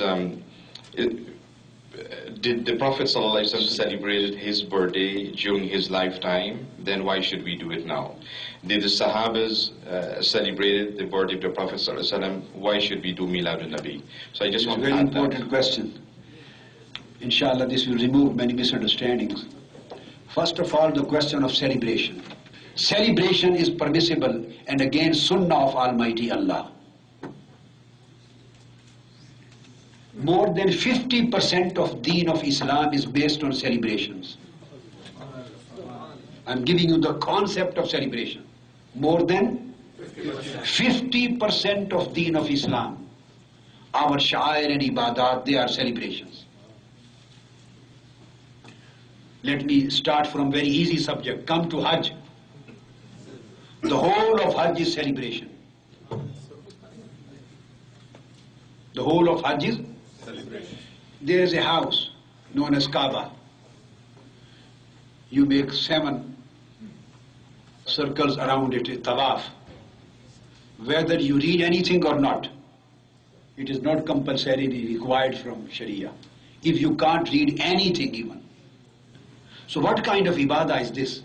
Um, it, did the Prophet ﷺ celebrated his birthday during his lifetime? Then why should we do it now? Did the Sahabas celebrated the birthday of the Prophet ﷺ? Why should we do Milad Nabi? So I just want to add that. Very important question. Inshallah, this will remove many misunderstandings. First of all, the question of celebration. Celebration is permissible and again Sunnah of Almighty Allah. More than 50% of Deen of Islam is based on celebrations. I'm giving you the concept of celebration. More than 50% of Deen of Islam, our Sha'air and Ibadat, they are celebrations. Let me start from very easy subject. Come to Hajj. The whole of Hajj is celebration. The whole of Hajj is celebration. There is a house known as Kaaba. You make 7 circles around it, a tawaf. Whether you read anything or not, it is not compulsorily required from Sharia. If you can't read anything even. So what kind of ibadah is this?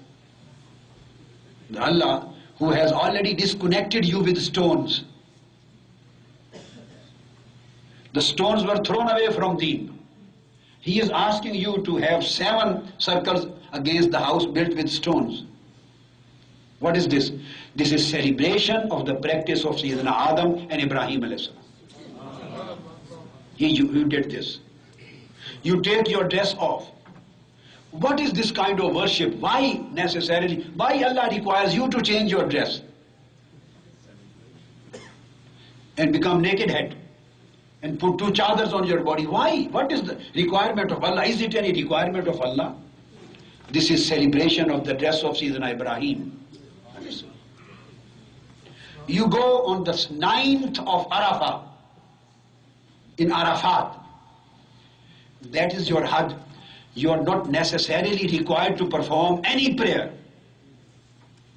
The Allah who has already disconnected you with stones. The stones were thrown away from Deen. He is asking you to have 7 circles against the house built with stones. What is this? This is celebration of the practice of Sayyidina Adam and Ibrahim alayhi salam. You did this. You take your dress off. What is this kind of worship? Why necessarily? Why Allah requires you to change your dress and become naked head and put 2 chadars on your body? Why? What is the requirement of Allah? Is it any requirement of Allah? This is celebration of the dress of Sayyidina Ibrahim. You go on the 9th of Arafah in Arafat. That is your Hajj. You are not necessarily required to perform any prayer.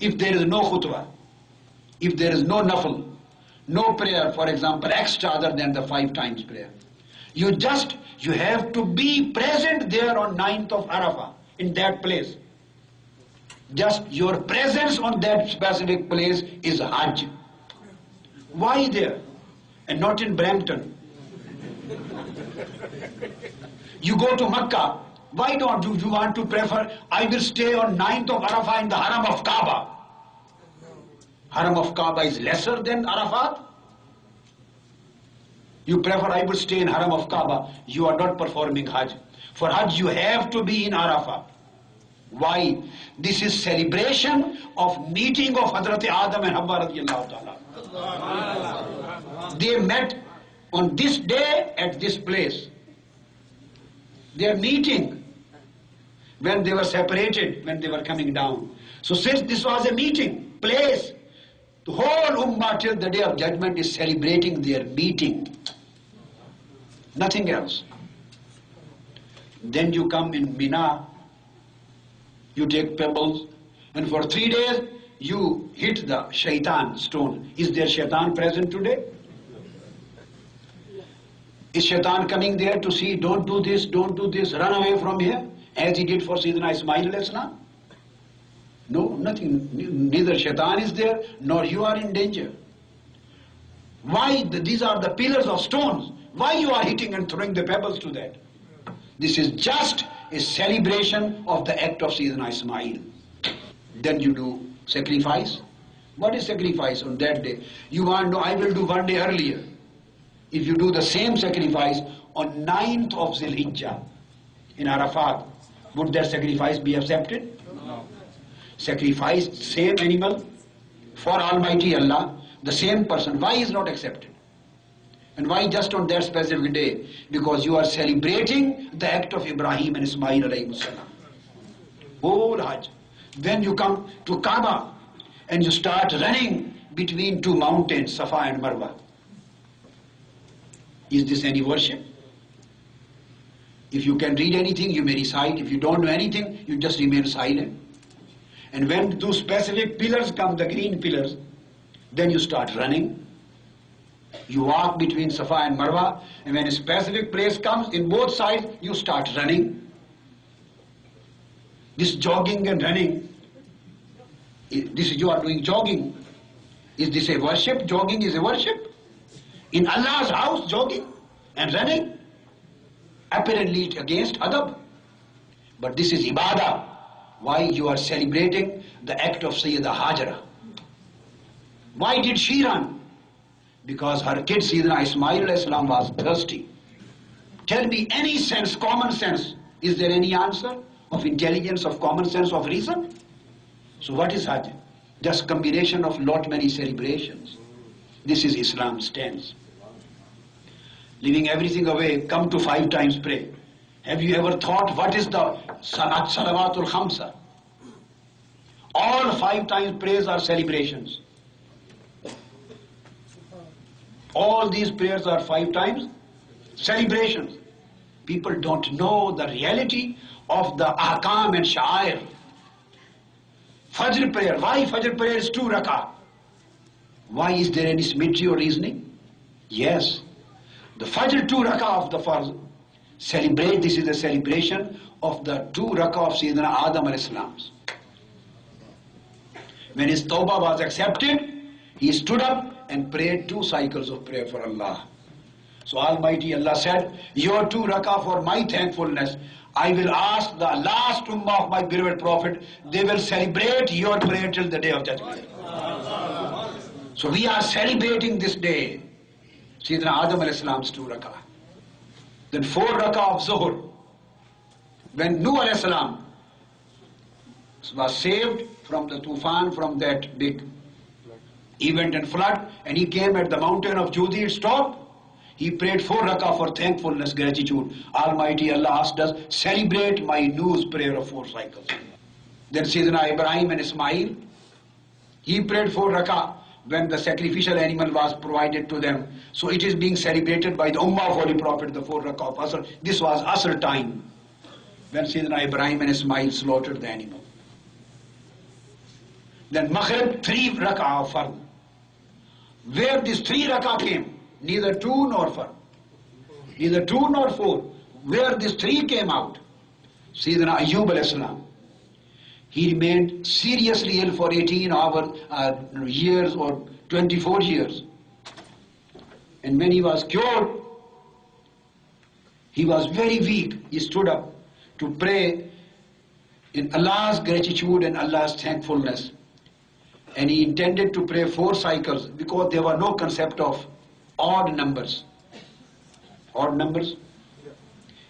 If there is no khutbah, if there is no nafl, no prayer, for example, extra other than the 5 times prayer. You have to be present there on 9th of Arafah, in that place. Just your presence on that specific place is Hajj. Why there? And not in Brampton. You go to Makkah. Why don't you want to prefer, I will stay on 9th of Arafah in the Haram of Kaaba? Haram of Kaaba is lesser than Arafat? You prefer, I will stay in Haram of Kaaba. You are not performing Hajj. For Hajj you have to be in Arafah. Why? This is celebration of meeting of Hazrat Adam and Hawwa radiyallahu ta'ala. They met on this day at this place. They are meeting when they were separated, when they were coming down. So since this was a meeting place, the whole Ummah till the day of judgment is celebrating their meeting. Nothing else. Then you come in Mina, you take pebbles, and for 3 days you hit the shaitan stone. Is there shaitan present today? Is shaitan coming there to see, don't do this, run away from here, as he did for Sayyidina Ismail alayhi salam? No, nothing. Neither shaitan is there, nor you are in danger. Why? These are the pillars of stones. Why you are hitting and throwing the pebbles to that? This is just a celebration of the act of Sayyidina Ismail. Then you do sacrifice. What is sacrifice on that day? You want to know, I will do 1 day earlier. If you do the same sacrifice on 9th of Zilhijjah in Arafat, would that sacrifice be accepted? No. Sacrifice same animal for Almighty Allah, the same person. Why is not accepted? And why just on that specific day? Because you are celebrating the act of Ibrahim and Ismail alayhi salam. Whole Hajj. Then you come to Kaaba and you start running between 2 mountains, Safa and Marwa. Is this any worship? If you can read anything, you may recite. If you don't know anything, you just remain silent. And when 2 specific pillars come, the green pillars, then you start running. You walk between Safa and Marwa, and when a specific place comes, in both sides, you start running. This jogging and running, this is you are doing jogging. Is this a worship? Jogging is a worship. In Allah's house, jogging and running. Apparently it's against adab. But this is ibadah. Why you are celebrating the act of Sayyidah Hajara? Why did she run? Because her kid Sayyidina Ismail alayhi salam was thirsty. Tell me any sense, common sense. Is there any answer of intelligence, of common sense, of reason? So what is Hajj? Just combination of lot many celebrations. This is Islam's stance. Leaving everything away, come to 5 times pray. Have you ever thought what is the Salawatul Khamsa? All 5 times prayers are celebrations. All these prayers are 5 times celebrations. People don't know the reality of the ahkam and sha'air. Fajr prayer. Why Fajr prayer is 2 rak'ah? Why is there any symmetry or reasoning? Yes. The Fajr 2 rak'ah of the Farz. Celebrate, this is a celebration of the 2 rak'ah of Sayyidina Adam alayhi salams. When his tawbah was accepted, he stood up and prayed 2 cycles of prayer for Allah. So Almighty Allah said, your 2 rak'ah for my thankfulness, I will ask the last ummah of my beloved Prophet, they will celebrate your prayer till the day of judgment. So we are celebrating this day, Sayyidina Adam alayhi salam's 2 rak'ah. Then 4 rak'ah of Zuhr. When Nuh alayhi salam was saved from the tufan, from that big event and flood, and he came at the mountain of Judi, it stopped. He prayed 4 rak'ah for thankfulness, gratitude. Almighty Allah asked us, celebrate my Nuh's prayer of 4 cycles. Then Sayyidina Ibrahim and Ismail, he prayed 4 rak'ah when the sacrificial animal was provided to them. So it is being celebrated by the Ummah of Holy Prophet, the 4 rak'ah of Asr. This was Asr time, when Sayyidina Ibrahim and Ismail slaughtered the animal. Then Maghrib, 3 rak'ah of Fard. Where this 3 rak'ah came, neither 2 nor 4. Neither 2 nor 4. Where this 3 came out, Sayyidina Ayyub alayhi salam, he remained seriously ill for 18 years or 24 years. And when he was cured, he was very weak. He stood up to pray in Allah's gratitude and Allah's thankfulness. And he intended to pray 4 cycles because there were no concept of odd numbers. Odd numbers.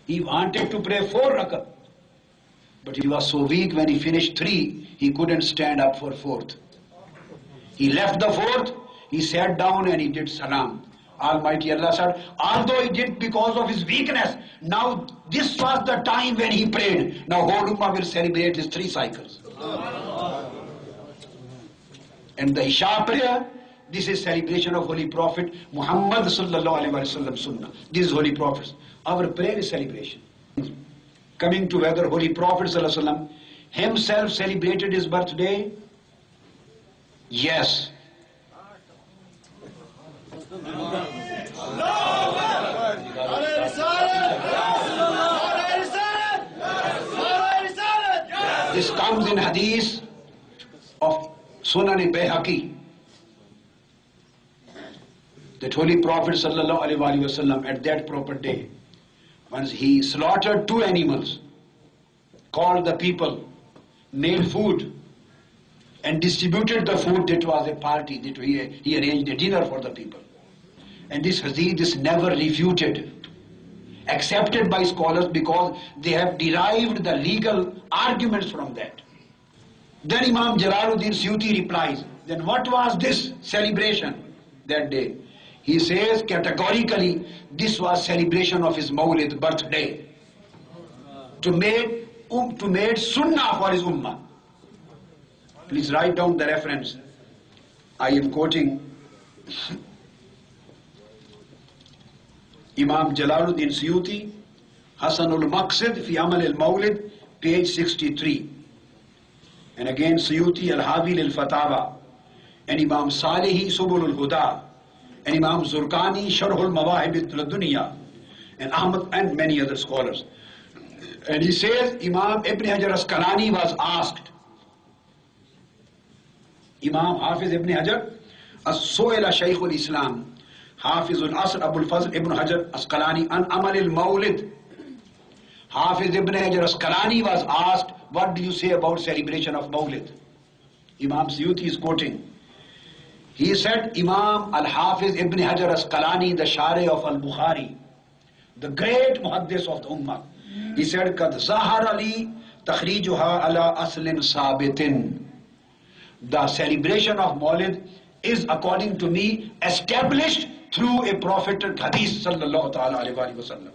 He wanted to pray 4 rak'ah. But he was so weak, when he finished 3, he couldn't stand up for 4th. He left the 4th, he sat down and he did salam. Almighty Allah said, although he did because of his weakness, now this was the time when he prayed. Now whole Ummah will celebrate his 3 cycles. And the Isha prayer, this is celebration of Holy Prophet Muhammadsaw Sunnah. This is Holy Prophet. Our prayer is celebration. Coming to whether Holy Prophet ﷺ himself celebrated his birthday? Yes. This comes in hadith of Sunan Bayhaqi, that Holy Prophet ﷺ at that proper day, once he slaughtered 2 animals, called the people, made food, and distributed the food. That was a party, that he arranged a dinner for the people. And this hadith is never refuted, accepted by scholars, because they have derived the legal arguments from that. Then Imam Jalaluddin Suyuti replies, then what was this celebration that day? He says categorically, this was celebration of his Mawlid, birthday, to make sunnah for his ummah. Please write down the reference. I am quoting Imam Jalaluddin Suyuti, Hasanul Maqsid fi Amal al-Mawlid, page 63. And again Suyuti al-Habil al-Fatawa, and Imam Salihi Subul al-Huda, and Imam Zurkani, Sharhul Mawahib al-Dunya, and Ahmad and many other scholars. And he says Imam Ibn Hajar Asqalani was asked, Imam Hafiz Ibn Hajar, As-Su'ila Shaykh al-Islam, Hafiz al-Asr Abu al-Fazl Ibn Hajar Asqalani, an Amal al-Mawlid. Hafiz Ibn Hajar Asqalani was asked, what do you say about celebration of Mawlid? Imam Suyuti is quoting. He said, Imam al-Hafiz Ibn Hajar Asqalani, the Shari of al-Bukhari, the great muhaddis of the Ummah, he said, Kad zahar ali takhrijuha ala aslin sabitin. The celebration of Mawlid is, according to me, established through a prophetic hadith sallallahu ta'ala alayhi wa sallam.